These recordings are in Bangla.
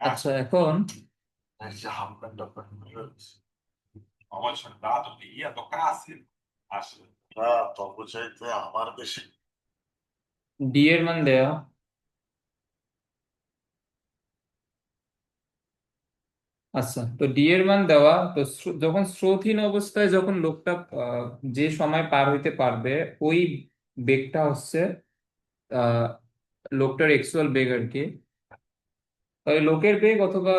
আচ্ছা, এখন ডি এর মান দেয়া। আচ্ছা, তো ডি এর মান দেওয়া, তো যখন স্রোতহীন অবস্থায় যখন লোকটা যে সময় পার হইতে পারবে, ওই বেগটা হচ্ছে আহ লোকটার অ্যাকচুয়াল বেগ আর কি। তাহলে লোকের বেগ অথবা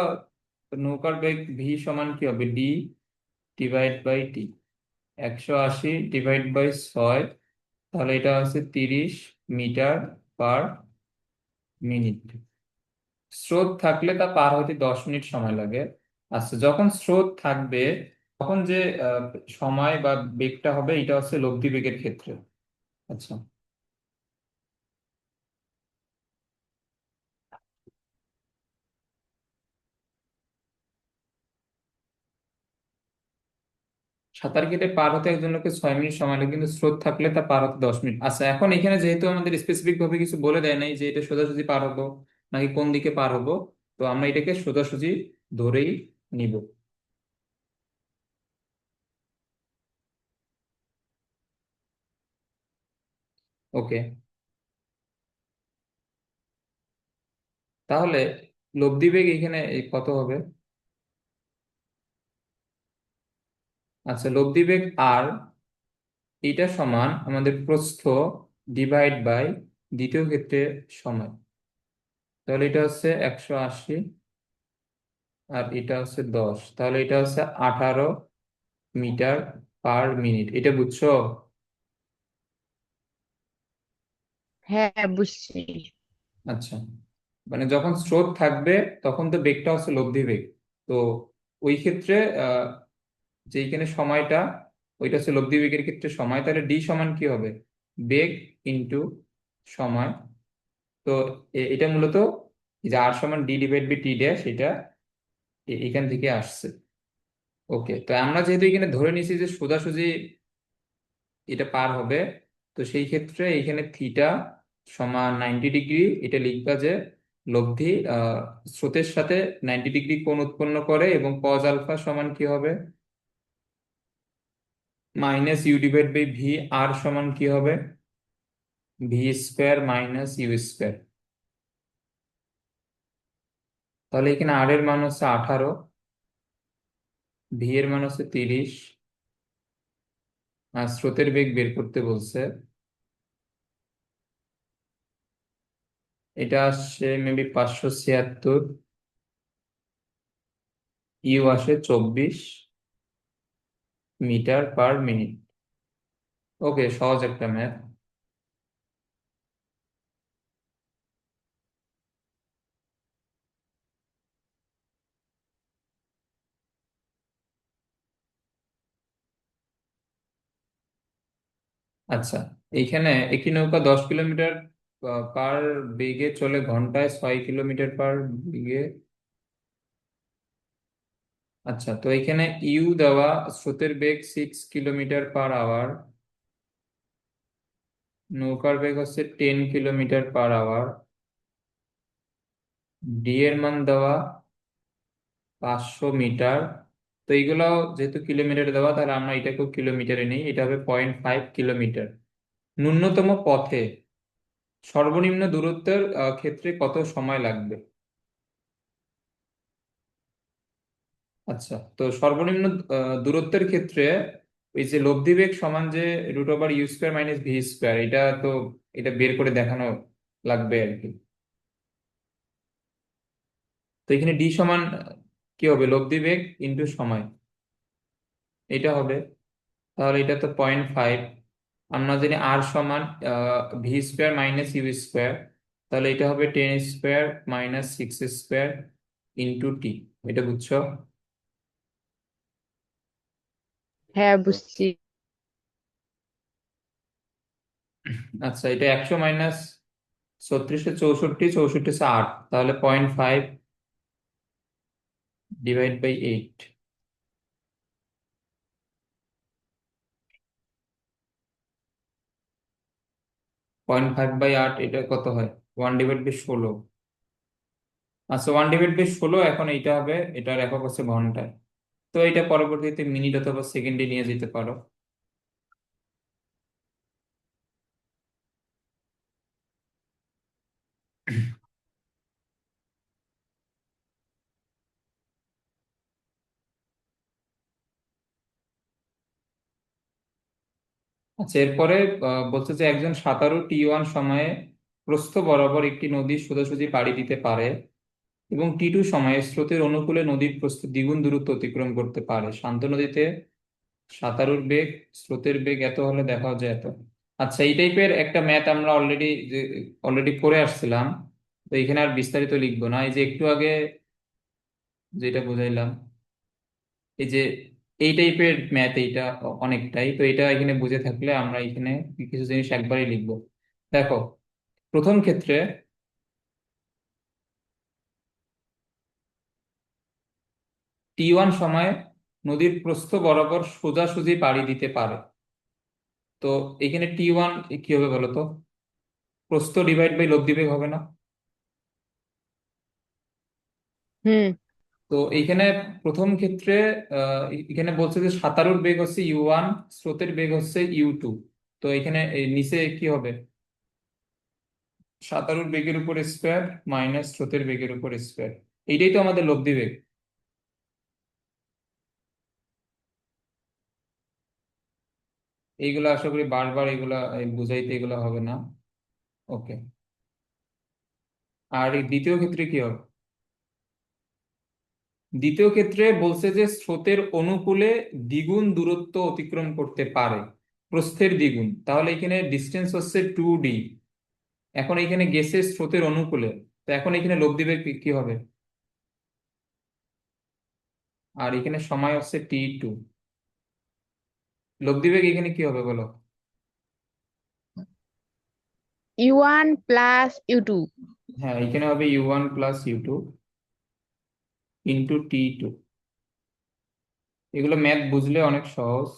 নৌকার বেগ ভি সমান কি হবে? D divide by T. 180 divide by 6, তাহলে এটা হচ্ছে 30 মিটার পার মিনিট। স্রোত থাকলে তা পার হইতে 10 মিনিট সময় লাগে। আচ্ছা, যখন স্রোত থাকবে তখন যে আহ, সময় বা বেগটা হবে, এটা হচ্ছে লব্ধি বেগের ক্ষেত্রে। আচ্ছা, সাঁতার কেটে পার হতে একজনকে 6 মিনিট সময় লাগে, কিন্তু স্রোত থাকলে তা পার হতে 10 মিনিট। আচ্ছা, এখন এখানে যেহেতু আমাদের স্পেসিফিক ভাবে কিছু বলে দেয় নাই যে এটা সোজাসুজি পার হবো নাকি কোন দিকে পার হবো, তো আমরা এটাকে সোজাসুজি ধরেই নিব। ওকে, তাহলে লব্ধি বেগ এখানে কত হবে? আচ্ছা, লব্ধি বেগ আর, এটা সমান আমাদের প্রস্থ ডিভাইড বাই দ্বিতীয় ক্ষেত্রে সময়। তাহলে এটা হচ্ছে 180 আর এটা হচ্ছে 10, তাহলে এটা হচ্ছে 18 মিটার পার মিনিট। এটা বুঝছো? হ্যাঁ, বুঝছি। আচ্ছা, মানে যখন স্রোত থাকবে তখন তো বেগটা হচ্ছে লব্ধি বেগ। তো ওই ক্ষেত্রে আহ যেখানে সময়টা, ওইটা হচ্ছে লব্ধি বেগের ক্ষেত্রে সময়, তাহলে ডি সমান কি হবে? বেগ ইন্টু সময়। তো এটা মূলত এই যে আর সমান D divide by T dash, এটা এখান থেকে আসছে। ওকে, তো আমরা যেহেতু এখানে ধরে নিয়েছি যে সোজাসুজি এটা পার হবে, তো সেই ক্ষেত্রে এখানে থিটা সমান 90 ডিগ্রি, এটা লিখবা যে লব্ধি স্রোতের সাথে 90 ডিগ্রি কোণ উৎপন্ন করে, এবং কজ আলফা সমান কি হবে? Minus U divide by V. আর সমান কি হবে? V square minus U square. তাহলে এখানে আর এর মান হচ্ছে 18, ভি এর মান হচ্ছে 30, আর স্রোতের বেগ বের করতে বলছে। এটা আসছে মেবি 576, ইউ আসে 24 মিটার পার মিনিট। ওকে, সহজ একটা ম্যাথ। আচ্ছা, এইখানে একটি নৌকা 10 কিলোমিটার পার বেগে চলে ঘন্টায় 6 কিলোমিটার পার বেগে। আচ্ছা, তো এখানে ইউ দেওয়া, স্রোতের বেগ 6 কিলোমিটার পার আওয়ার, নৌকার বেগ হচ্ছে 10 কিলোমিটার পার আওয়ার, ডি এর মান দেওয়া 500 মিটার। তো এইগুলো যেহেতু কিলোমিটারে দেওয়া, তাহলে আমরা এটাকেও কিলোমিটারে নিই, এটা হবে 0.5 কিলোমিটার। ন্যূনতম পথে সর্বনিম্ন দূরত্বের ক্ষেত্রে কত সময় লাগবে? আচ্ছা, তো সর্বনিম্ন দূরত্বের ক্ষেত্রে এই যে লব্ধি বেগ সমান যে root over U square minus V square, এটা তো এটা বের করে দেখানো লাগবে আর কি। তো এখানে ডি সমান কি হবে? লব্ধি বেগ ইন্টু সময়, এটা হবে। তাহলে এটা তো 0.5। আমরা জানি আর সমান V square minus U square, তাহলে এটা হবে 10 square minus 6 square into T. এটা বুঝছো? হ্যাঁ, বুঝছি। আচ্ছা, এটা 100 মাইনাস 36 64, 64 তাহলে 0.5 ডিভাইড বাই 8। 0.5/8 এটা কত হয়? 1/16। আচ্ছা, 1/16, এখন এইটা হবে, এটার একক হচ্ছে ঘন্টায়। তো এটা পরবর্তীতে মিনিট অথবা সেকেন্ডে নিয়ে যেতে পারো। আচ্ছা, এরপরে বলছে যে একজন সাঁতারু T1 সময়ে প্রস্থ বরাবর একটি নদী সোজাসুজি পাড়ি দিতে পারে এবং T2 সময়ে স্রোতের অনুকূলে নদীর প্রস্থ দ্বিগুণ দূরত্ব অতিক্রম করতে পারে। শান্ত নদীতে সাঁতারুর বেগ, স্রোতের বেগ এত হলে দেখা যায় এত। আচ্ছা, এই টাইপের একটা ম্যাথ আমরা অলরেডি করে আসছিলাম। তো এখানে আর বিস্তারিত লিখবো না। এই যে একটু আগে যেটা বুঝাইলাম, এই যে এই টাইপের ম্যাথ, এইটা অনেকটাই, তো এটা এখানে বুঝে থাকলে আমরা এখানে কিছু জিনিস একবারই লিখবো। দেখো, প্রথম ক্ষেত্রে T1 সময়ে নদীর প্রস্থ বরাবর সোজাসুজি পাড়ি দিতে পারে। তো এখানে T1 কি হবে বলো তো? প্রস্থ ডিভাইড বাই লব্ধি বেগ হবে না? হুম। তো এইখানে প্রথম ক্ষেত্রে এখানে বলছে যে সাঁতারুর বেগ হচ্ছে U1, স্রোতের বেগ হচ্ছে U2। তো এখানে এই নিচে কি হবে? সাঁতারুর বেগের উপর স্কোয়ার মাইনাস স্রোতের বেগের উপর স্কোয়ার। এইটাই তো আমাদের লব্ধি বেগ। এইগুলো আশা করি বারবার এগুলা বুঝাইতে এগুলো হবে না। ওকে। আর এই দ্বিতীয় ক্ষেত্রে কি হবে? দ্বিতীয় ক্ষেত্রে বলছে যে স্রোতের অনুকূলে দ্বিগুণ দূরত্ব অতিক্রম করতে পারে, প্রস্থের দ্বিগুণ। তাহলে এখানে ডিস্টেন্স হচ্ছে 2D। এখন এখানে গেছে স্রোতের অনুকূলে, তো এখন এখানে লব্ধি বেগ কি হবে? আর এখানে সময় হচ্ছে T2। লব্ধি বেগ এখানে কি হবে বলো? U1 plus U2। হ্যাঁ, এখানে হবে U1 plus U2 into T2। এগুলো ম্যাথ বুঝলে অনেক সহজ।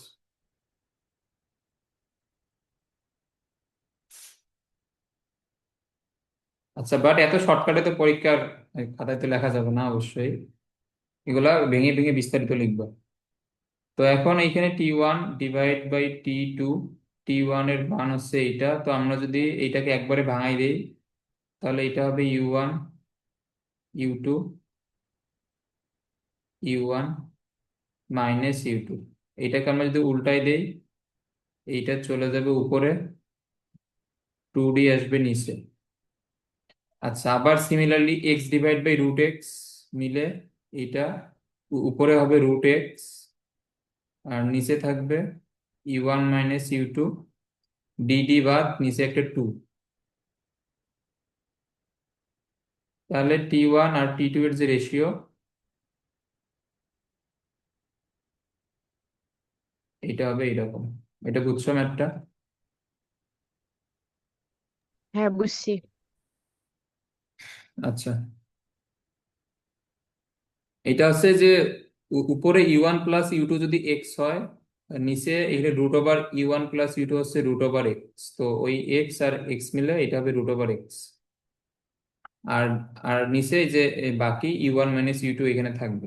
আচ্ছা, বাট এত শর্টকাটে তো পরীক্ষার খাতায় তো লেখা যাবে না অবশ্যই। এগুলা ভেঙে ভেঙে বিস্তারিত লিখবো। তো এখন এইখানে T1 divide by T2। T1 এর মান হচ্ছে এইটা, তো আমরা যদি এইটাকে একবারে ভাঙাই দেই, তাহলে এটা হবে U1, U2, U1 minus U2। এইটাকে আমরা যদি উল্টাই দেই, এইটা চলে যাবে উপরে, 2D আসবে নিচে। আচ্ছা, আবার similarly X divide by root X মিলে এইটা উপরে হবে রুট এক্স, আর নিচে থাকবে U1 মাইনাস U2, ডিডি বাদ, নিচে একটা 2। তাহলে T1 আর T2 এর যে রেশিও, এটা হবে এইরকম। এটা বুঝছো ম্যাথটা? হ্যাঁ, বুঝছি। আচ্ছা, এটা হচ্ছে যে উপরে U1 প্লাস U2 যদি এক্স হয়, আর নিচে এখানে √(U1 প্লাস U2 হচ্ছে √(x)। তো ওই এক্স আর এক্স মিলে এটা হবে √(x)। আর আর নিচে যে বাকি U1 মাইনাস U2 এখানে থাকবে।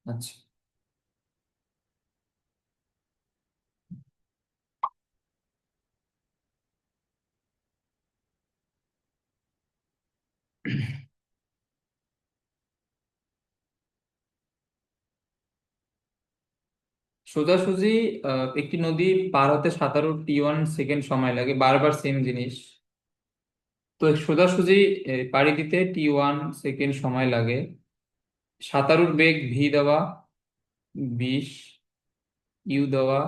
আচ্ছা, সোজাসুজি একটি নদী পার হতে সাঁতারু T1 সেকেন্ড সময় লাগে, বারবার সেম জিনিস। তো সোজাসুজি পাড়ি দিতে T1 সেকেন্ড সময় লাগে। সাঁতারুর বেগ ভি দেওয়া 20, ইউ দেওয়া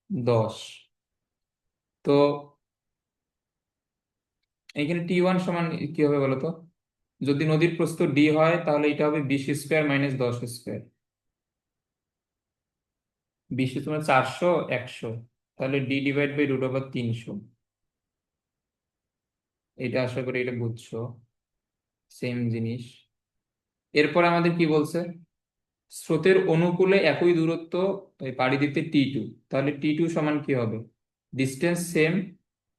10। তো এখানে T1 সমান কি হবে বলতো? যদি নদীর প্রস্থ ডি হয় তাহলে এটা হবে 20 স্কোয়ার মাইনাস 10 স্কোয়ার। 20 তোমার 400, 100। তাহলে ডি ডিভাইড বাই √300। এটা আশা করি এটা বুঝছো। সেম জিনিস। এরপর আমাদের কি বলছে? স্রোতের অনুকূলে একই দূরত্ব পাড়ি দিতে T2। তাহলে T2 সমান কি হবে? ডিস্টেন্স সেম,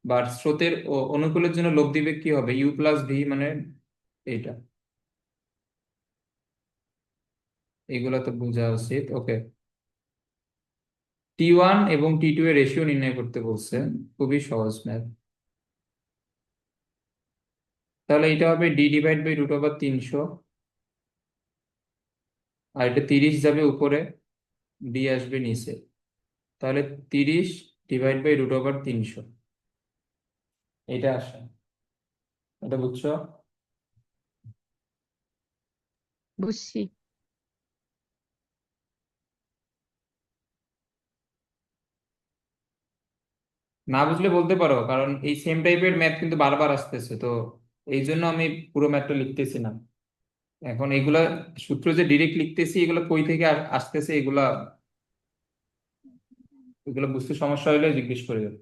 বা স্রোতের অনুকূলের জন্য লব্ধি বেগ কি হবে? ইউ প্লাস ভি, মানে এইটা। এগুলো তো বোঝা উচিত। ওকে, T1 এবং T2 এর রেশিও নির্ণয় করতে বলছে। খুবই সহজ ম্যাথ। তাহলে এটা হবে d/√300, আর এটা 30 যাবে উপরে, ডি আসবে নিচে। তাহলে 30 / √300 এটা আসে। এটা বুঝছো? বুঝছি। না বুঝলে বলতে পারো, কারণ এই সেম টাইপের ম্যাথ কিন্তু বারবার আসতেছে তো, এই জন্য আমি পুরো ম্যাথটা লিখতেছি না এখন। এগুলা সূত্র যে ডিরেক্ট লিখতেছি, এগুলো কই থেকে আসতেছে, এগুলা এগুলো বুঝতে সমস্যা হলে জিজ্ঞেস করে যাবে।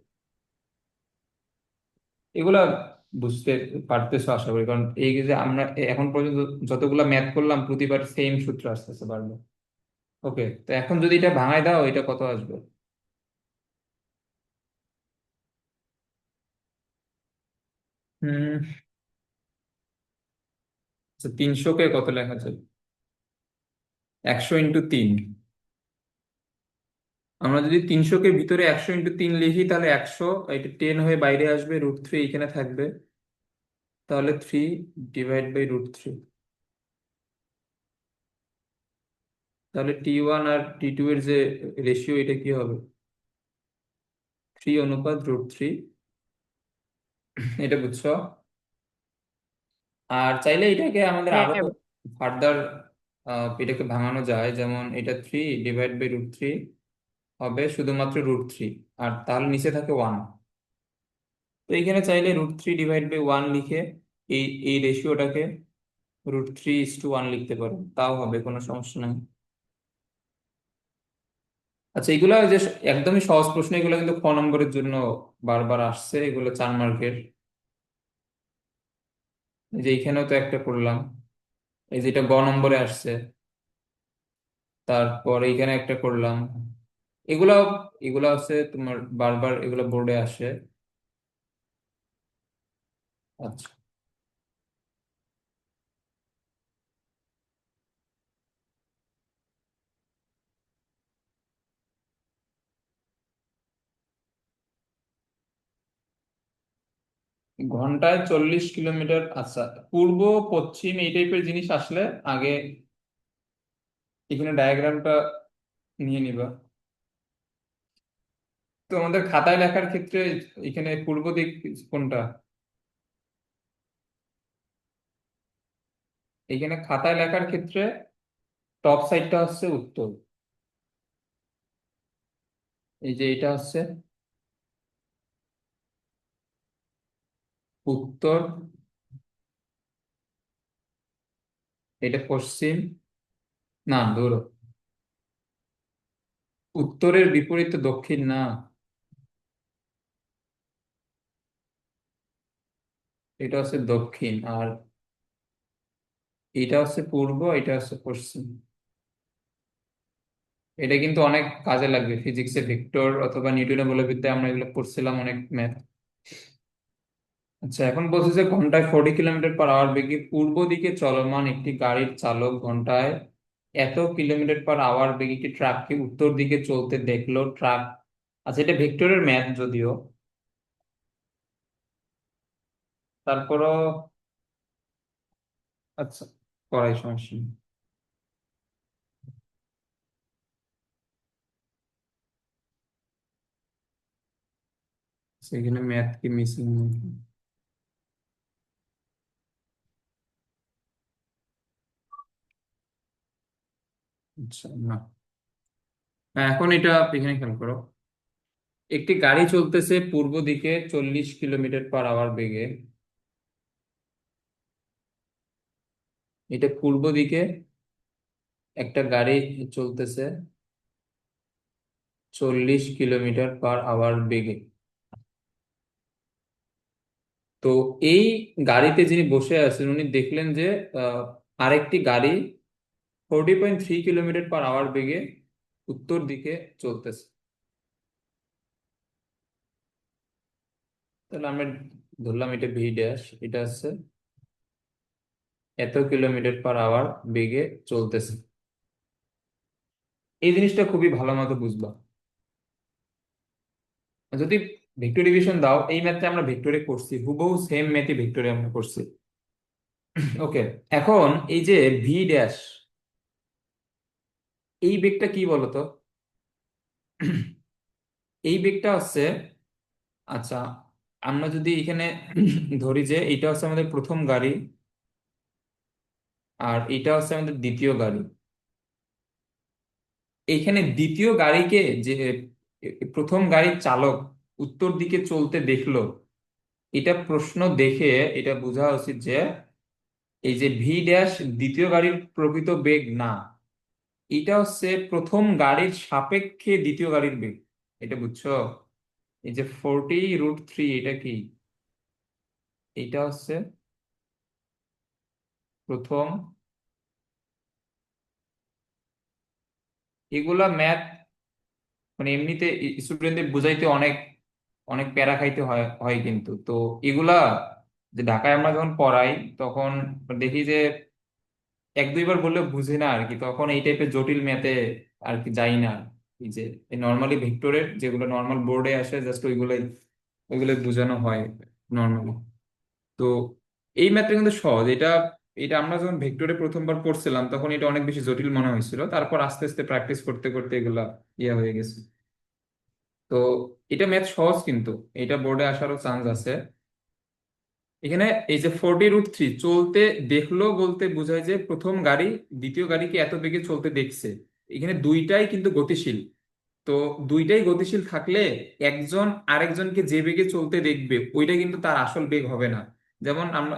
এগুলা বুঝতে পারতেছো আশা করি, কারণ এই যে আমরা এখন পর্যন্ত যতগুলা ম্যাথ করলাম, প্রতিবার সেম সূত্র আসতেছে বারবার। ওকে, তো এখন যদি এটা ভাঙায় দাও, এটা কত আসবে? হুম, 300 কে কত লেখা যাবে? 100 × 3। আমরা যদি 300 কে ভিতরে 100 × 3 লিখি, তাহলে 100, এটা 10 হয়ে বাইরে আসবে, √3 এখানে থাকবে। তাহলে 3 / √3। তাহলে T1 আর T2 এর যে রেশিও, এটা কি হবে? 3 / √3। এটা বুঝছো? আর চাইলে এটাকে আমাদের আরো হ্যাঁ। ফার্দার এটাকে ভাঙানো যায়, যেমন এটা 3 / √3 হবে শুধুমাত্র √3, আর তাহলে নিচে থাকে 1। তো এখানে চাইলে √3 / 1 লিখে এই এই রেশিওটাকে √3:1 লিখতে পারো, তাও হবে, কোনো সমস্যা নাই। আচ্ছা, এগুলো যে একদমই সহজ প্রশ্ন, এগুলো কিন্তু ক নম্বরের জন্য বারবার আসছে, এগুলো 4 মার্কের। এই যে এখানেও তো একটা করলাম, এই যেটা গ নম্বরে আসছে, তারপর এইখানে একটা করলাম। এগুলা এগুলা হচ্ছে তোমার বারবার এগুলো বোর্ডে আসে। আচ্ছা, ঘন্টায় 40 কিলোমিটার। আচ্ছা, পূর্ব পশ্চিম এই টাইপের জিনিস আসলে আগে এখানে ডায়াগ্রামটা নিয়ে নিবা। তো আমাদের খাতায় লেখার ক্ষেত্রে এখানে পূর্ব দিক কোনটা? এখানে খাতায় লেখার ক্ষেত্রে টপ সাইডটা হচ্ছে উত্তর। এই যে এটা হচ্ছে উত্তর, এটা পশ্চিম। না, ধরো উত্তরের বিপরীতে দক্ষিণ না, এটা হচ্ছে দক্ষিণ। আর এটা হচ্ছে পূর্ব, এটা হচ্ছে পশ্চিম। এটা কিন্তু অনেক কাজে লাগবে ফিজিক্সে, ভেক্টর অথবা নিউটনের বলবিদ্যায় আমরা এগুলো পড়ছিলাম, অনেক ম্যাথ। আচ্ছা, এখন বলছে যে ঘন্টায় 40 কিলোমিটার/আওয়ার বেগে পূর্ব দিকে চলমান একটি গাড়ির চালক ঘন্টায় এত কিলোমিটার/আওয়ার বেগে একটি ট্রাককে উত্তর দিকে চলতে দেখলো। ট্রাক, আচ্ছা এটা ভেক্টরের ম্যাথ যদিও, তারপরও আচ্ছা করাই সমস্যা নেই। সেখানে ম্যাথ কি মিসিং? আচ্ছা না, হ্যাঁ, এখন এটা এখানে খেয়াল করো। একটি গাড়ি চলতেছে পূর্ব দিকে 40 কিলোমিটার/আওয়ার বেগে। এটা পূর্ব দিকে একটা গাড়ি চলতেছে 40 কিলোমিটার/আওয়ার বেগে। তো এই গাড়িতে যিনি বসে আছেন, উনি দেখলেন যে আহ, আরেকটি গাড়ি 40.3 কিলোমিটার/আওয়ার বেগে উত্তর দিকে চলতেছে। তাহলে আমরা ধরলাম এটা ভি ড্যাশ, এটা হচ্ছে এত কিলোমিটার পার আওয়ার বেগে চলতেছে। এই জিনিসটা খুবই ভালো মতো বুঝবা। যদি ভেক্টর ডিভিশন দাও, এই ম্যাথটা আমরা ভেক্টরে করছি, হুবহু সেম ম্যাথই ভেক্টরে আমরা করছি। ওকে, এখন এই যে ভি ড্যাশ, এই বেগটা কি বলতো? এই বেগটা হচ্ছে, আচ্ছা, আমরা যদি এখানে ধরি যে এটা হচ্ছে আমাদের প্রথম গাড়ি, আর এটা হচ্ছে আমাদের দ্বিতীয় গাড়ি। এইখানে দ্বিতীয় গাড়িকে যে প্রথম গাড়ির চালক উত্তর দিকে চলতে দেখলো, এটা প্রশ্ন দেখে এটা বোঝা উচিত যে এই যে ভি ড্যাশ দ্বিতীয় গাড়ির প্রকৃত বেগ না, এটা হচ্ছে প্রথম গাড়ির সাপেক্ষে দ্বিতীয় গাড়ির বেগ। এটা বুঝছো? এই যে 40√3, এটা কি? এটা হচ্ছে প্রথম, এগুলা ম্যাথ মানে এমনিতে স্টুডেন্টদের বুঝাইতে অনেক অনেক প্যারা খাইতে হয় হয় কিন্তু তো এগুলা যে ঢাকায় আমরা যখন পড়াই তখন দেখি যে এক দুইবার বললে বুঝে না আর কি, তখন এই টাইপের জটিল ম্যাথে আর কি যাই না। এই যে নর্মালি ভেক্টরের যেগুলো নর্মাল বোর্ডে আসে জাস্ট ওইগুলাই ওইগুলোই বোঝানো হয় নর্মালি। তো এই ম্যাথটা কিন্তু সহজ। এটা এটা আমরা যখন ভেক্টরে প্রথমবার পড়ছিলাম তখন এটা অনেক বেশি জটিল মনে হয়েছিল, তারপর আস্তে আস্তে প্র্যাকটিস করতে করতে এগুলা ইয়ে হয়ে গেছে। তো এটা ম্যাথ সহজ, কিন্তু এটা বোর্ডে আসারও চান্স আছে। এখানে এই যে 40√3 চলতে দেখলো বলতে বোঝায় যে প্রথম গাড়ি দ্বিতীয় গাড়িকে এত বেগে চলতে দেখছে। এখানে দুইটাই কিন্তু গতিশীল। তো দুইটাই গতিশীল থাকলে একজন আরেকজনকে যে বেগে চলতে দেখবে ওইটা কিন্তু তার আসল বেগ হবে না। যেমন আমরা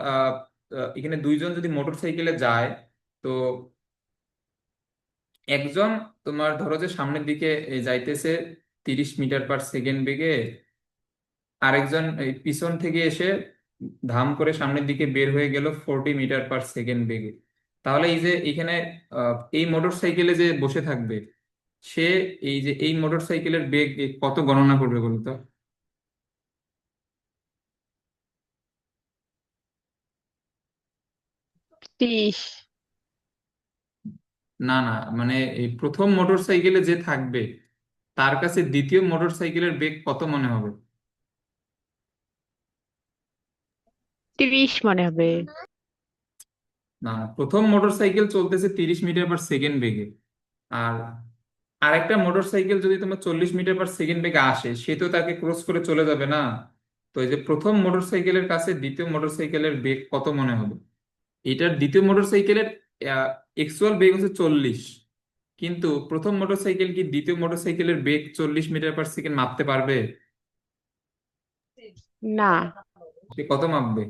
এখানে দুইজন যদি মোটর সাইকেলে যায়, তো একজন তোমার ধরো যে সামনের দিকে যাইতেছে 30 মিটার পার সেকেন্ড বেগে, আরেকজন এই পিছন থেকে এসে ধাম করে সামনের দিকে বের হয়ে গেল 40 মিটার পার সেকেন্ড বেগে। তাহলে এই যে এখানে এই মোটর সাইকেলে যে বসে থাকবে সে এই যে এই মোটর সাইকেলের বেগ কত গণনা করবে বলো তো? 30। না না, মানে এই প্রথম মোটর সাইকেলে যে থাকবে তার কাছে দ্বিতীয় মোটর সাইকেলের বেগ কত মনে হবে? 30 মনে হবে। না, প্রথম মোটর সাইকেল চলতেছে 30 মিটার পার সেকেন্ড বেগে, আর আরেকটা মোটর সাইকেল যদি তোমার 40 মিটার পার সেকেন্ড বেগে আসে সে তো তাকে ক্রস করে চলে যাবে না। তো এই যে প্রথম মোটর সাইকেলের কাছে দ্বিতীয় মোটর সাইকেলের বেগ কত মনে হবে? এটার দ্বিতীয় মোটর সাইকেলের অ্যাকচুয়াল বেগ হচ্ছে 40, কিন্তু প্রথম মোটর সাইকেল কি দ্বিতীয় মোটর সাইকেলের বেগ 40 মিটার পার সেকেন্ড মাপতে পারবে? না। সে কত মাপবে?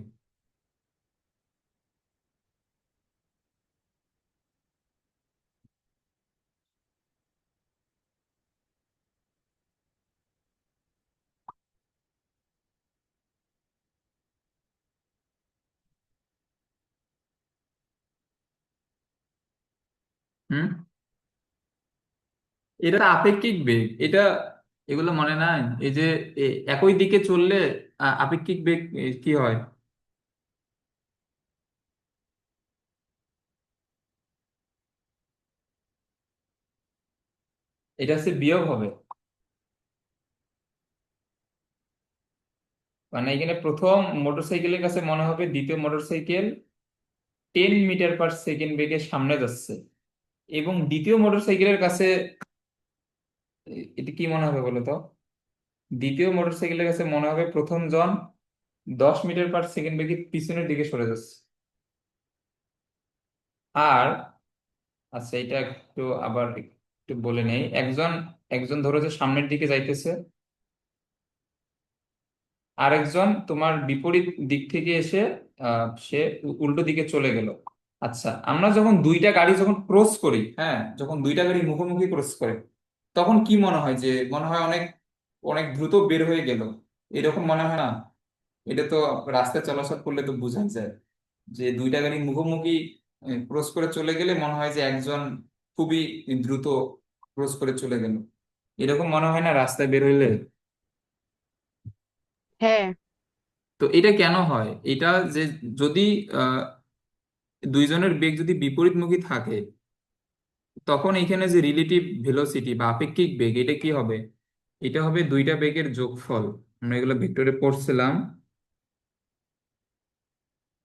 হুম, এটা আপেক্ষিক বেগ। এটা এগুলো মনে নাই? এই যে একই দিকে চললে আপেক্ষিক বেগ কি হয়? এটা হচ্ছে বিয়োগ হবে। মানে এখানে প্রথম মোটরসাইকেলের কাছে মনে হবে দ্বিতীয় মোটরসাইকেল 10 মিটার পার সেকেন্ড বেগে সামনে যাচ্ছে, এবং দ্বিতীয় মোটরসাইকেলের কাছে এটা কি মনে হবে বলো তো? দ্বিতীয় মোটরসাইকেলের কাছে মনে হবে প্রথম জন 10 মিটার পার সেকেন্ড বেগে পিছনের দিকে সরে যাচ্ছে। আর আচ্ছা, এটা একটু আবার একটু বলে নেই। একজন একজন ধরো যে সামনের দিকে যাইতেছে, আরেকজন তোমার বিপরীত দিক থেকে এসে সে উল্টো দিকে চলে গেল। আচ্ছা, আমরা যখন দুইটা গাড়ি যখন ক্রস করি, হ্যাঁ, যখন দুইটা গাড়ি মুখোমুখি ক্রস করে তখন কি মনে হয়? যে মনে হয় অনেক অনেক দ্রুত বের হয়ে গেল, এরকম মনে হয় না? এটা তো রাস্তায় চলাচল করলে তো বোঝা যায় যে দুইটা গাড়ি মুখোমুখি ক্রস করে চলে গেলে মনে হয় যে একজন খুবই দ্রুত ক্রস করে চলে গেল। এরকম মনে হয় না রাস্তায় বের হইলে? হ্যাঁ। তো এটা কেন হয়? এটা যে যদি আহ, দুইজনের বেগ যদি বিপরীতমুখী থাকে, তখন এখানে যে রিলেটিভ ভেলোসিটি বা আপেক্ষিক বেগ, এটা কি হবে? এটা হবে দুইটা বেগের যোগফল। আমরা এগুলো ভেক্টরে পড়ছিলাম,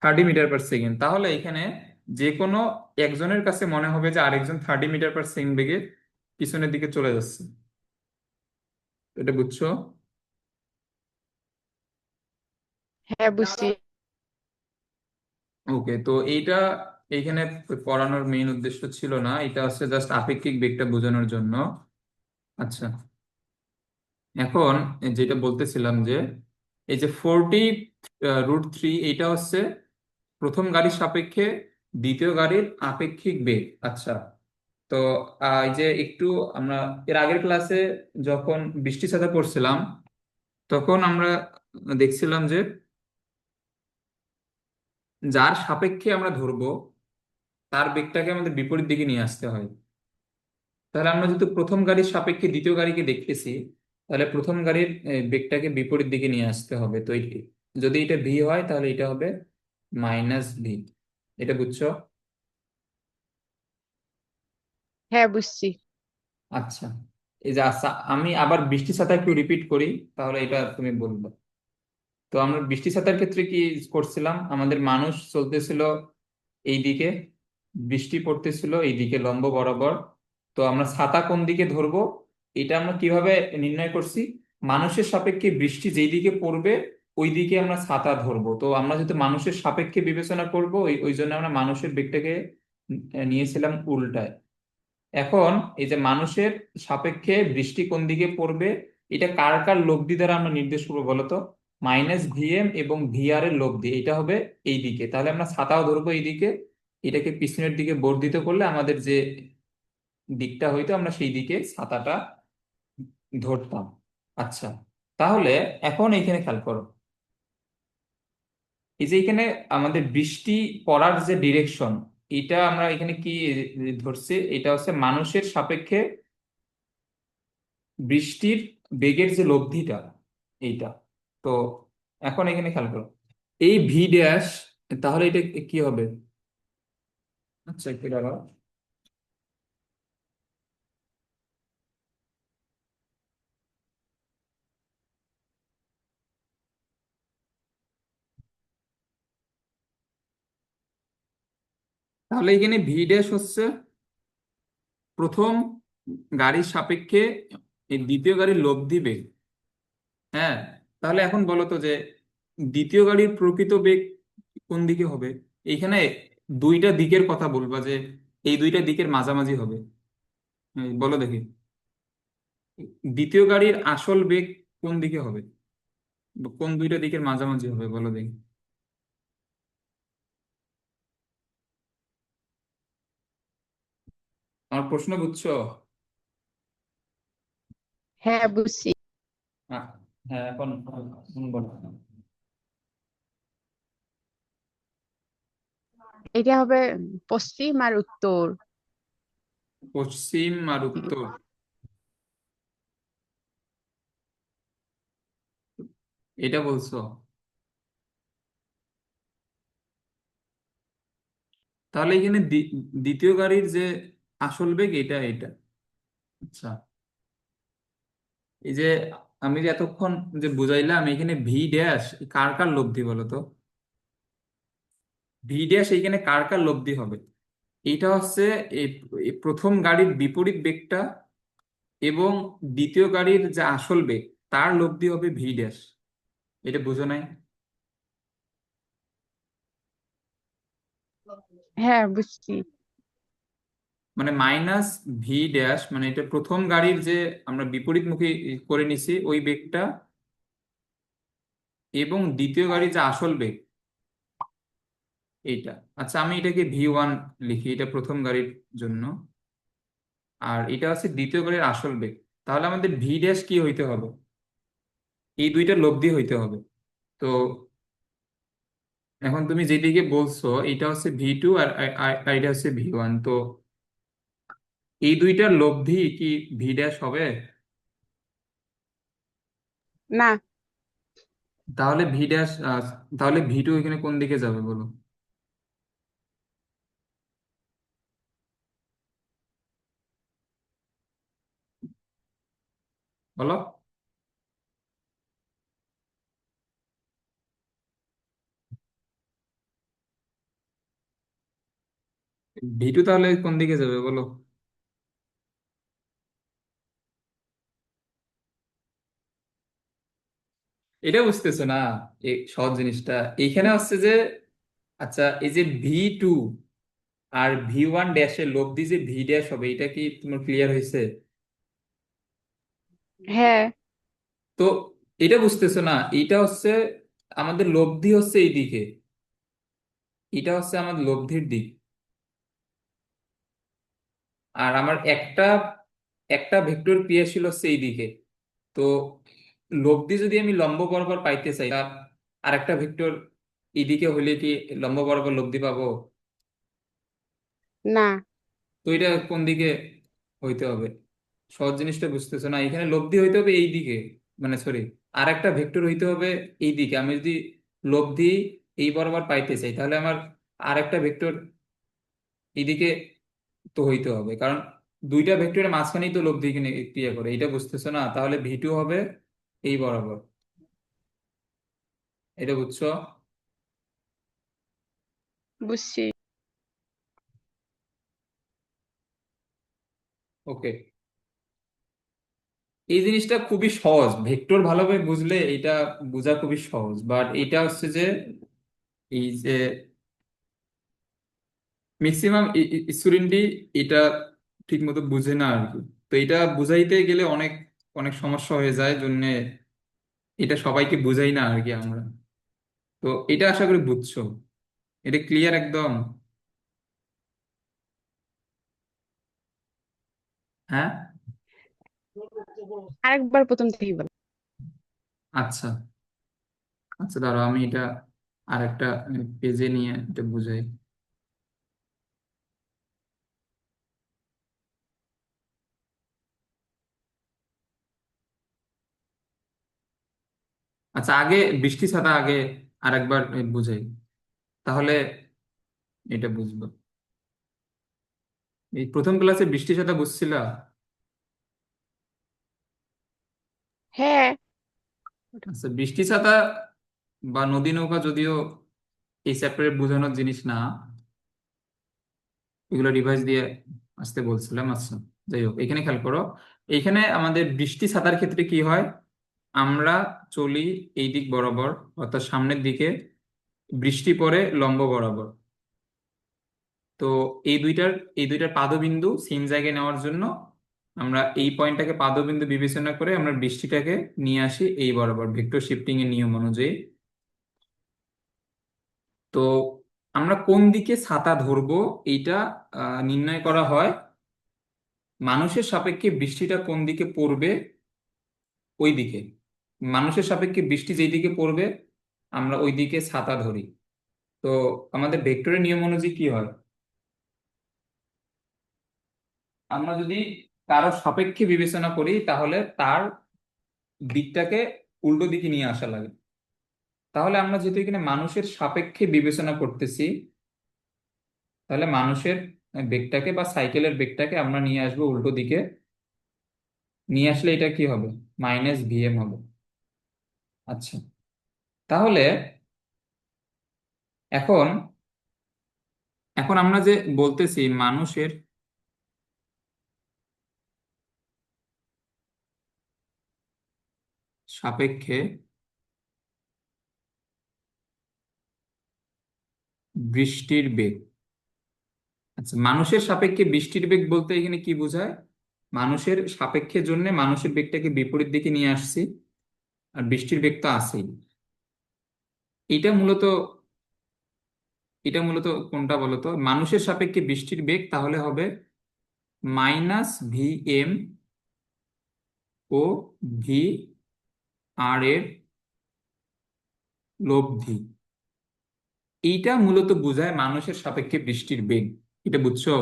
30 মিটার পার সেকেন্ড। তাহলে এখানে যে কোনো একজনের কাছে মনে হবে যে আরেকজন 30 মিটার পার সেকেন্ড বেগে পিছনের দিকে চলে যাচ্ছে। এটা বুঝছো? হ্যাঁ, বুঝছি। ওকে, তো এইটা এইখানে পড়ানোর মেইন উদ্দেশ্য ছিল না, এটা হচ্ছে জাস্ট আপেক্ষিক বেগটা বোঝানোর জন্য। আচ্ছা, এখন যেটা বলতেছিলাম যে এই যে 40√3, এটা হচ্ছে প্রথম গাড়ির সাপেক্ষে দ্বিতীয় গাড়ির আপেক্ষিক বেগ। আচ্ছা, তো এই যে একটু আমরা এর আগের ক্লাসে যখন বৃষ্টি ছাতা পড়ছিলাম, তখন আমরা দেখছিলাম যে যার সাপেক্ষে আমরা ধরবো তার বেগটাকে আমাদের বিপরীত দিকে নিয়ে আসতে হয়। তাহলে আমরা যেহেতু প্রথম গাড়ির সাপেক্ষে দ্বিতীয় গাড়িকে দেখতেছি, তাহলে প্রথম গাড়ির বেগটাকে বিপরীত দিকে নিয়ে আসতে হবে। তো যদি এটা ভি হয় তাহলে এটা হবে -ভি। এটা বুঝছো? হ্যাঁ, বুঝছি। আচ্ছা, এই যে আচ্ছা, আমি আবার বৃষ্টি ছাতা একটু রিপিট করি, তাহলে এটা তুমি বলবে। তো আমরা বৃষ্টি ছাতার ক্ষেত্রে কি করছিলাম? আমাদের মানুষ চলতেছিল এই দিকে, বৃষ্টি পড়তেছিল এই দিকে লম্ব বরাবর। তো আমরা ছাতা কোন দিকে ধরবো, এটা আমরা কিভাবে নির্ণয় করছি? মানুষের সাপেক্ষে বৃষ্টি যেই দিকে পড়বে ওই দিকে আমরা ছাতা ধরবো। তো আমরা যেহেতু মানুষের সাপেক্ষে বিবেচনা করব, ওই ওই জন্য আমরা মানুষের বেগটাকে নিয়েছিলাম উল্টায়। এখন এই যে মানুষের সাপেক্ষে বৃষ্টি কোন দিকে পড়বে, এটা কার কার লব্ধি দ্বারা আমরা নির্দেশ করবো বলতো? -Vm এবং ভিআর এর লব্ধি, এটা হবে এই দিকে। তাহলে আমরা ছাতাও ধরবো এই দিকে, এটাকে পিছনের দিকে বর্ধিত করলে আমাদের যে দিকটা হইতো আমরা সেই দিকে ছাতাটা ধরতাম। আচ্ছা, তাহলে এখন এইখানে খেয়াল করো, এই যে এখানে আমাদের বৃষ্টি পড়ার যে ডিরেকশন, এটা আমরা এখানে কি ধরছি? এটা হচ্ছে মানুষের সাপেক্ষে বৃষ্টির বেগের যে লব্ধিটা, এইটা। তো এখন এখানে খেয়াল করো, এই ভি ড্যাশ, তাহলে এটা কি হবে? আচ্ছা, একটু দাঁড়াও। তাহলে এখানে ভি ড্যাশ হচ্ছে প্রথম গাড়ির সাপেক্ষে এই দ্বিতীয় গাড়ির লব্ধি বেগ। হ্যাঁ, তাহলে এখন বলো তো যে দ্বিতীয় গাড়ির প্রকৃত বেগ কোন দিকে হবে? এইখানে দুইটা দিকের কথা বলবা যে এই দুইটা দিকের মাঝামাঝি হবে। বলো দেখি, দ্বিতীয় গাড়ির আসল বেগ কোন দিকে হবে? কোন দুইটা দিকের মাঝামাঝি হবে বলো দেখি। আমার প্রশ্ন বুঝছো? হ্যাঁ, বুঝছি। আহ, হ্যাঁ, এখন বলো। এটা হবে পশ্চিম আর উত্তর। পশ্চিম আর উত্তর, এটা বলছো? তাহলে এখানে দ্বিতীয় গাড়ির যে আসল বেগ এটা এটা। আচ্ছা, এই যে আমি যে এতক্ষণ যে বুঝাইলাম, এখানে ভি ড্যাশ কার কার লব্ধি বলো তো? ভি ড্যাশ এইখানে কার কার লব্ধি হবে? এটা হচ্ছে এই এই প্রথম গাড়ির বিপরীত বেগটা এবং দ্বিতীয় গাড়ির যে আসল বেগ, তার লব্ধি হবে ভি ড্যাশ। এটা বুঝো নাই? হ্যাঁ, বুঝছি। মানে -ভি ড্যাশ, মানে এটা প্রথম গাড়ির যে আমরা বিপরীতমুখী করে নিছি ওই বেগটা, এবং দ্বিতীয় গাড়ির যে আসল বেগ এইটা। আচ্ছা, আমি এটাকে ভি 1 লিখি, এটা প্রথম গাড়ির জন্য, আর এটা হচ্ছে দ্বিতীয় গাড়ির আসল বেগ। তাহলে আমাদের ভি ড্যাশ কি হইতে হবে? এই দুইটা লব্ধি হইতে হবে। তো এখন তুমি যেদিকে বলছো এটা হচ্ছে ভি 2, আর এটা হচ্ছে ভি 1। তো এই দুইটার লব্ধি কি ভি ড্যাশ হবে? না। তাহলে ভি ড্যাশ, তাহলে ভি টু এখানে কোন দিকে যাবে বলো? বলো। ভি টু তাহলে কোন দিকে যাবে বলো? এটা বুঝতেছো না? এই সহজ জিনিসটা এইখানে হচ্ছে যে, আচ্ছা এই যে ভি টু আর ভি ওয়ান ড্যাশের লব্ধি যে ভি ড্যাশ হবে, এটা কি তোমার ক্লিয়ার হয়েছে? হ্যাঁ। তো এটা বুঝতেছো না? এটা হচ্ছে আমাদের লব্ধি হচ্ছে এইদিকে, এটা হচ্ছে আমাদের লব্ধির দিক। আর আমার একটা একটা ভেক্টর ক্রিয়াশীল হচ্ছে এইদিকে। তো লব্ধি যদি আমি লম্ব বরাবর পাইতে চাই, তার আর একটা ভেক্টর এইদিকে হইলে কি লম্ব বরাবর লব্ধি পাবো? না। তো এটা কোন দিকে হইতে হবে? সহজ জিনিসটা বুঝতেছো না? এখানে লব্ধি হইতে হবে এই দিকে, মানে সরি, আর একটা ভেক্টর হইতে হবে এই দিকে। আমি যদি লব্ধি এই বরাবর পাইতে চাই, তাহলে আমার আর একটা ভেক্টর এইদিকে তো হইতে হবে, কারণ দুইটা ভেক্টরের মাঝখানেই তো লব্ধি এখানে ক্রিয়া করে। এটা বুঝতেছো না? তাহলে ভি টু হবে এই বরাবর। এটা বুঝছো? বুঝছি। ওকে। এই জিনিসটা খুবই সহজ, ভেক্টর ভালোভাবে বুঝলে এটা বোঝা খুবই সহজ, বাট এটা হচ্ছে যে এই যে ম্যাক্সিমাম স্টুডেন্টই এটা ঠিক মতো বুঝে না আর কি। তো এটা বুঝাইতে গেলে অনেক অনেক সমস্যা হয়ে যায়, জন্য এটা সবাইকে বুঝাই না আর কি আমরা। তো এটা আশা করি বুঝছো। এটা ক্লিয়ার একদম? হ্যাঁ। আরেকবার প্রথম থেকেই বল। আচ্ছা, আচ্ছা দাঁড়াও আমি এটা আর একটা পেজে নিয়ে এটা বুঝাই। আচ্ছা আগে বৃষ্টি ছাতা আগে আরেকবার বুঝাই, তাহলে এটা বুঝবো। এই প্রথম ক্লাসে বৃষ্টির সাথে বুঝছিলা? হ্যাঁ। আচ্ছা বৃষ্টি ছাতা বা নদী নৌকা যদিও এই চ্যাপ্টারে বোঝানোর জিনিস না, এগুলো রিভাইজ দিয়ে আসতে বলছিলাম। আচ্ছা যাই হোক, এখানে খেয়াল করো। এইখানে আমাদের বৃষ্টি ছাতার ক্ষেত্রে কি হয়, আমরা চলি এই দিক বরাবর, অর্থাৎ সামনের দিকে, বৃষ্টি পড়ে লম্ব বরাবর। তো এই দুইটার এই দুইটার পাদবিন্দু সেম জায়গায় নেওয়ার জন্য আমরা এই পয়েন্টটাকে পাদবিন্দু বিবেচনা করে আমরা বৃষ্টিটাকে নিয়ে আসি এই বরাবর ভেক্টর শিফটিং এর নিয়ম অনুযায়ী। তো আমরা কোন দিকে ছাতা ধরবো এইটা নির্ণয় করা হয় মানুষের সাপেক্ষে বৃষ্টিটা কোন দিকে পড়বে ওই দিকে। মানুষের সাপেক্ষে বৃষ্টি যেই দিকে পড়বে আমরা ওই দিকে ছাতা ধরি। তো আমাদের ভেক্টরের নিয়ম অনুযায়ী কি হয়, আমরা যদি কারো সাপেক্ষে বিবেচনা করি তাহলে তার দিকটাকে উল্টো দিকে নিয়ে আসা লাগে। তাহলে আমরা যেহেতু এখানে মানুষের সাপেক্ষে বিবেচনা করতেছি, তাহলে মানুষের বেগটাকে বা সাইকেলের বেগটাকে আমরা নিয়ে আসবো উল্টো দিকে। নিয়ে আসলে এটা কি হবে, মাইনাস ভিএম হবে। আচ্ছা, তাহলে এখন এখন আমরা যে বলতেছি মানুষের সাপেক্ষে বৃষ্টির বেগ। আচ্ছা মানুষের সাপেক্ষে বৃষ্টির বেগ বলতে এখানে কি বোঝায়, মানুষের সাপেক্ষের জন্য মানুষের বেগটাকে বিপরীত দিকে নিয়ে আসছি, আর বৃষ্টির বেগ তো আছেই। এটা মূলত এটা মূলত কোনটা বলতো, মানুষের সাপেক্ষে বৃষ্টির বেগ তাহলে হবে মাইনাস ভি এম ও ভি আর এর লব্ধি। এইটা মূলত বোঝায় মানুষের সাপেক্ষে বৃষ্টির বেগ। এটা বুঝছো?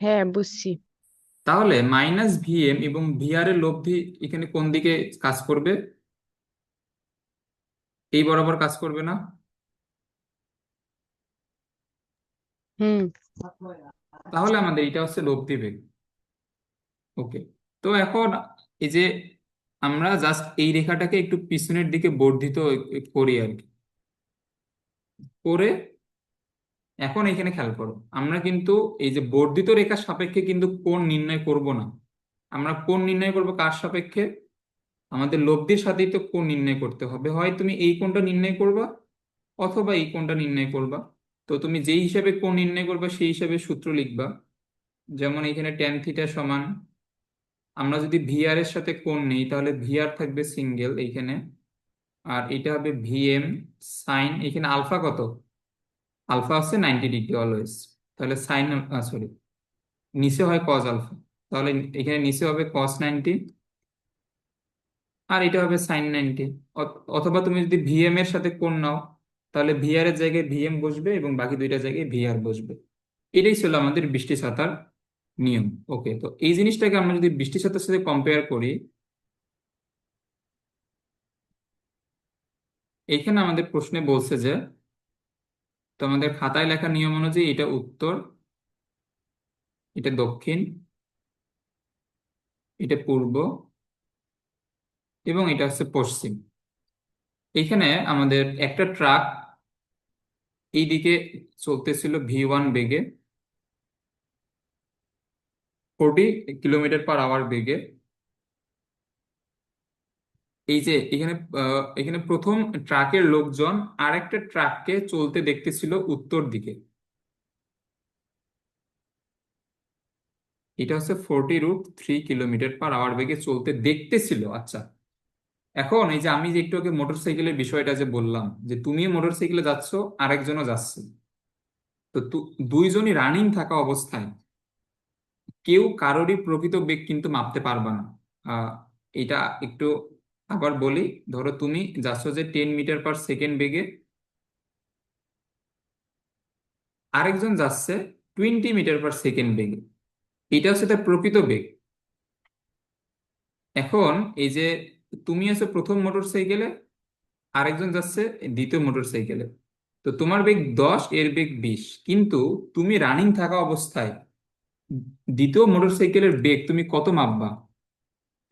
হ্যাঁ, বুঝছি। তাহলে মাইনাস ভিএম এবং ভিআর এর লব্ধি এখানে কোন দিকে কাজ করবে? এই বরাবর কাজ করবে না? হুম। তাহলে আমাদের এটা হচ্ছে লব্ধি বেগ। ওকে। তো এখন এই যে আমরা জাস্ট এই রেখাটাকে একটু পিছনের দিকে বর্ধিত করি আর কি, করে এখন এখানে খেয়াল করো, আমরা কিন্তু এই যে বর্ধিত রেখার সাপেক্ষে কিন্তু কোণ নির্ণয় করব না। আমরা কোণ নির্ণয় করব কার সাপেক্ষে? আমাদের লব্ধির সাথেই তো কোণ নির্ণয় করতে হবে, হয় তুমি এই কোণটা নির্ণয় করবা অথবা এই কোণটা নির্ণয় করবা। তো তুমি যেই হিসাবে কোণ নির্ণয় করবা সেই হিসাবে সূত্র লিখবা। যেমন এখানে ট্যান থিটা সমান, আমরা যদি ভিআর এর সাথে কোণ নেই তাহলে ভিআর থাকবে সিঙ্গেল এইখানে, আর এটা হবে ভিএম সাইন, এখানে আলফা কত? আলফা হচ্ছে 90 ডিগ্রি অলওয়েজ। তাহলে সাইন, সরি, নিচে হয় কজ আলফা, তাহলে এখানে নিচে হবে কস 90, আর এটা হবে সাইন 90। অথবা তুমি যদি ভিএম এর সাথে কোণ নাও তাহলে ভিআর এর জায়গায় ভিএম বসবে এবং বাকি দুইটা জায়গায় ভিআর বসবে। এটাই ছিল আমাদের বৃষ্টি ছাতার নিয়ম। ওকে, তো এই জিনিসটাকে আমরা যদি বৃষ্টি ছাতার সাথে কম্পেয়ার করি, এইখানে আমাদের প্রশ্নে বলছে যে তোমাদের খাতায় লেখা নিয়ম অনুযায়ী এটা উত্তর, এটা দক্ষিণ, এটা পূর্ব এবং এটা হচ্ছে পশ্চিম। এইখানে আমাদের একটা ট্রাক এইদিকে চলতেছিল ভি 1 বেগে, 40 কিলোমিটার পার আওয়ার বেগে। এই যে এখানে এখানে প্রথম ট্রাকের লোকজন আরেকটা ট্রাককে চলতে দেখতেছিল উত্তর দিকে, এটা হচ্ছে 40√3 কিলোমিটার পার আওয়ার বেগে চলতে দেখতেছিল। আচ্ছা, এখন এই যে আমি যে একটু আগে মোটরসাইকেলের বিষয়টা যে বললাম যে তুমি মোটরসাইকেলে যাচ্ছ, আরেকজনও যাচ্ছে, তো দুইজনই রানিং থাকা অবস্থায় কেউ কারোরই প্রকৃত বেগ কিন্তু মাপতে পারবা না। আহ, এটা একটু আবার বলি, ধরো তুমি যাচ্ছ যে 10 মিটার পার সেকেন্ড বেগে, আরেকজন যাচ্ছে 20 মিটার পার সেকেন্ড বেগে, এটা হচ্ছে তার প্রকৃত বেগ। এখন এই যে তুমি আছো প্রথম মোটর সাইকেলে, আরেকজন যাচ্ছে দ্বিতীয় মোটর সাইকেলে, তো তোমার বেগ 10, এর বেগ 20, কিন্তু তুমি রানিং থাকা অবস্থায় দ্বিতীয় মোটর সাইকেলের বেগ তুমি কত মাপবা?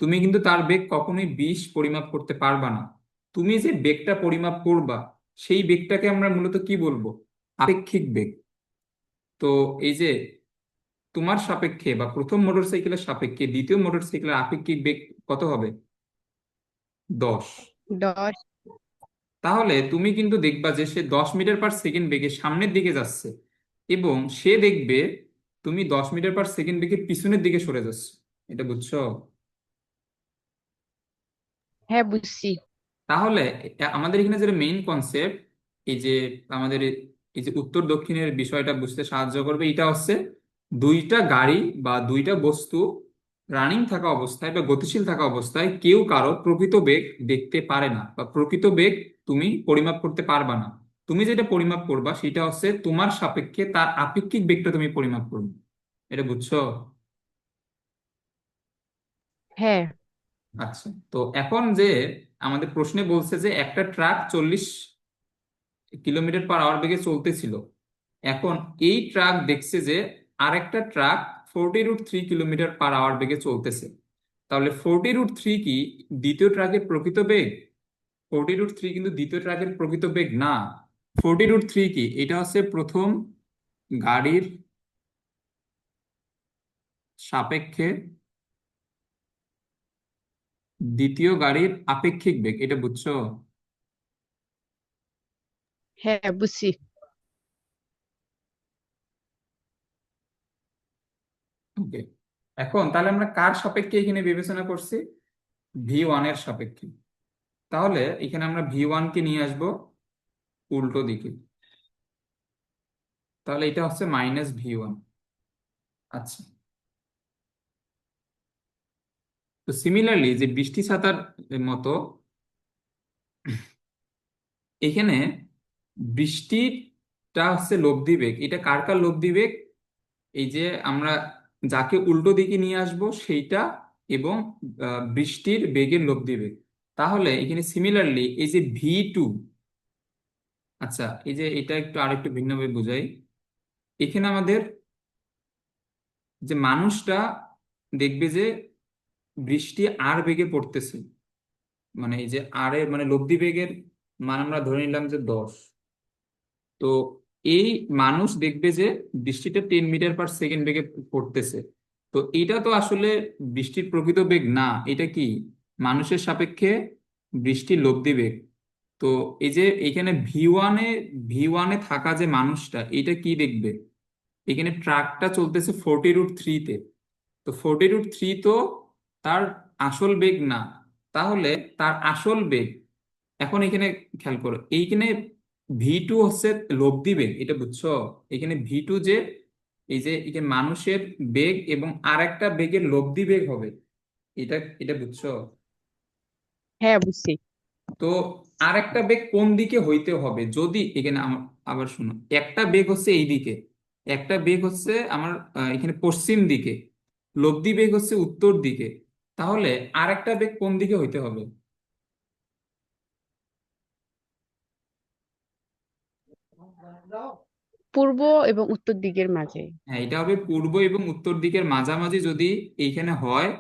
তুমি কিন্তু তার বেগ কখনোই 20 পরিমাপ করতে পারবা না। তুমি যে বেগটা পরিমাপ করবা সেই বেগটাকে আমরা মূলত কি বলবো? আপেক্ষিক বেগ। তো এই যে তোমার সাপেক্ষে বা প্রথম মোটরসাইকেলের সাপেক্ষে দ্বিতীয় মোটরসাইকেলের আপেক্ষিক বেগ কত হবে? 10। 10। তাহলে তুমি কিন্তু দেখবা যে সে 10 মিটার পার সেকেন্ড বেগে সামনের দিকে যাচ্ছে, এবং সে দেখবে তুমি 10 মিটার পার সেকেন্ড বেগে পিছনের দিকে সরে যাচ্ছ। এটা বুঝছো? হ্যাঁ, বুঝছি। তাহলে আমাদের এখানে যেটা মেইন কনসেপ্ট, এই যে আমাদের এই যে উত্তর দক্ষিণের বিষয়টা বুঝতে সাহায্য করবে, এটা হচ্ছে দুইটা গাড়ি বা দুইটা বস্তু রানিং থাকা অবস্থায় বা গতিশীল থাকা অবস্থায় কেউ কারো প্রকৃত বেগ দেখতে পারে না, বা প্রকৃত বেগ তুমি পরিমাপ করতে পারবা না। তুমি যেটা পরিমাপ করবা সেটা হচ্ছে তোমার সাপেক্ষে তার আপেক্ষিক বেগটা তুমি পরিমাপ করবে। এটা বুঝছো? হ্যাঁ। আচ্ছা, তো এখন যে আমাদের প্রশ্নে বলছে যে একটা ট্রাক 40 কিলোমিটার পার আওয়ার বেগে চলতেছিল, এখন এই ট্রাক দেখছে যে আরেকটা ট্রাক 40√3 কিলোমিটার পার আওয়ার বেগে চলতেছে। তাহলে 40√3 কি দ্বিতীয় ট্রাকের প্রকৃত বেগ? 40√3 কিন্তু দ্বিতীয় ট্রাকের প্রকৃত বেগ না। 40√3 কি? এটা হচ্ছে প্রথম গাড়ির সাপেক্ষে দ্বিতীয় গাড়ির আপেক্ষিক বেগ। এটা বুঝছো? হ্যাঁ, বুঝছি। ওকে, এখন তাহলে আমরা কার সাপেক্ষে এখানে বিবেচনা করছি? ভি 1 এর সাপেক্ষে। তাহলে এখানে আমরা ভি 1 কে নিয়ে আসবো উল্টো দিকে, তাহলে এটা হচ্ছে -V1। আচ্ছা, তো সিমিলারলি যে বৃষ্টি ছাতার মতো এখানে বৃষ্টিটা হচ্ছে লব্ধি বেগ। এটা কার কার লব্ধি বেগ? এই যে আমরা যাকে উল্টো দিকে নিয়ে আসবো সেইটা, এবং বৃষ্টির বেগের লব্ধি বেগ। তাহলে এখানে সিমিলারলি এই যে V2, আচ্ছা এই যে এটা একটু আরেকটু ভিন্নভাবে বোঝাই। এখানে আমাদের যে মানুষটা দেখবে যে বৃষ্টি আর বেগে পড়তেছে, মানে এই যে আর এর মানে লব্ধি বেগের মান আমরা ধরে নিলাম যে 10। তো এই মানুষ দেখবে যে বৃষ্টিটা 10 মিটার পার সেকেন্ড বেগে পড়তেছে। তো এটা তো আসলে বৃষ্টির প্রকৃত বেগ না, এটা কি মানুষের সাপেক্ষে বৃষ্টির লব্ধি বেগ। তো এই যে এখানে ভি ওয়ানে থাকা যে মানুষটা, এটা কি দেখবে, এখানে ট্রাকটা চলতেছে 40√3-তে। তো 40√3 তো তার আসল বেগ না। তাহলে তার আসল বেগ, এখন এখানে খেয়াল করো, এইখানে V2 হচ্ছে লব্ধি বেগ, এটা বুঝছো? এখানে V2 যে এই যে এখানে মানুষের বেগ এবং আর একটা বেগের লব্ধি বেগ হবে, এটা এটা বুঝছো? হ্যাঁ, বুঝছি। তো আর একটা বেগ কোন দিকে হইতে হবে, যদি এখানে আবার শোনো, একটা বেগ হচ্ছে এই দিকে, একটা বেগ হচ্ছে আমার এখানে পশ্চিম দিকে, লব্ধি বেগ হচ্ছে উত্তর দিকে। তাহলে আর একটা বেগ কোন দিকে হইতে হবে? পূর্ব এবং উত্তর দিকের মাঝে। হ্যাঁ, এটা হবে পূর্ব এবং উত্তর দিকের মাঝামাঝি। যদি এইখানে হয়,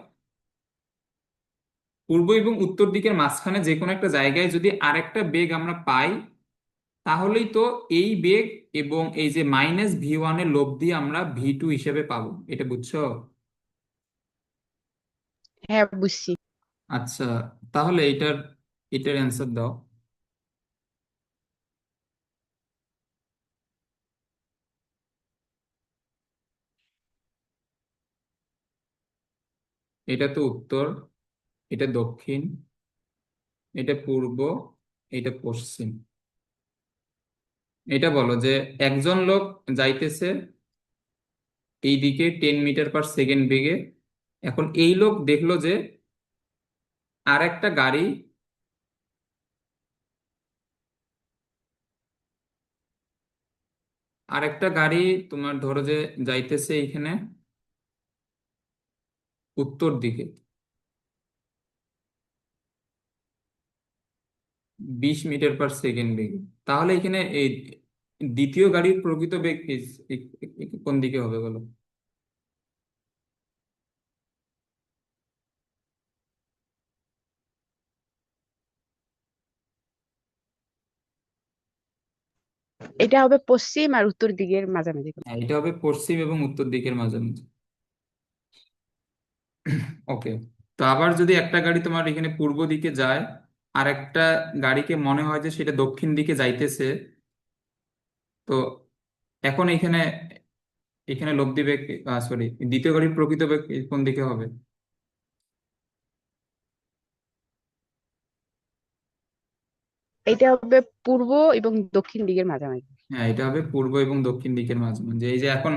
পূর্ব এবং উত্তর দিকের মাঝখানে যে কোনো একটা জায়গায় যদি আরেকটা বেগ আমরা পাই, তাহলেই তো এই বেগ এবং এই যে -V1 এর লব্ধি আমরা V2 হিসেবে পাবো, এটা বুঝছো? হ্যাঁ, বুঝছি। আচ্ছা, তাহলে এটার এটার অ্যান্সার দাও। এটা তো উত্তর, এটা দক্ষিণ, এটা পূর্ব, এটা পশ্চিম। এটা বলো যে একজন লোক যাইতেছে এই দিকে 10 মিটার পার সেকেন্ড বেগে। এখন এই লোক দেখলো যে আর একটা গাড়ি, তোমার ধরো যে যাইতেছে এইখানে উত্তর দিকে 20 মিটার পার সেকেন্ড বেগে। তাহলে এখানে এই দ্বিতীয় গাড়ির প্রকৃত বেগ কোন দিকে হবে বলো? এটা হবে পশ্চিম আর উত্তর দিকের মাঝামাঝি। হ্যাঁ, এটা হবে পশ্চিম এবং উত্তর দিকের মাঝামাঝি। ওকে। তো আবার যদি একটা গাড়ি তোমার এখানে পূর্ব দিকে যায়, আর একটা গাড়িকে মনে হয় যে সেটা দক্ষিণ দিকে যাইতেছে, তো এখন এখানে এখানে লব্ধি বেগ, সরি, দ্বিতীয় গাড়ির প্রকৃত বেগ কোন দিকে হবে? এটা হবে পূর্ব এবং দক্ষিণ দিকের মাঝামাঝি। হ্যাঁ, এটা হবে পূর্ব এবং দক্ষিণ দিকের মাঝামাঝি। এই যে এখন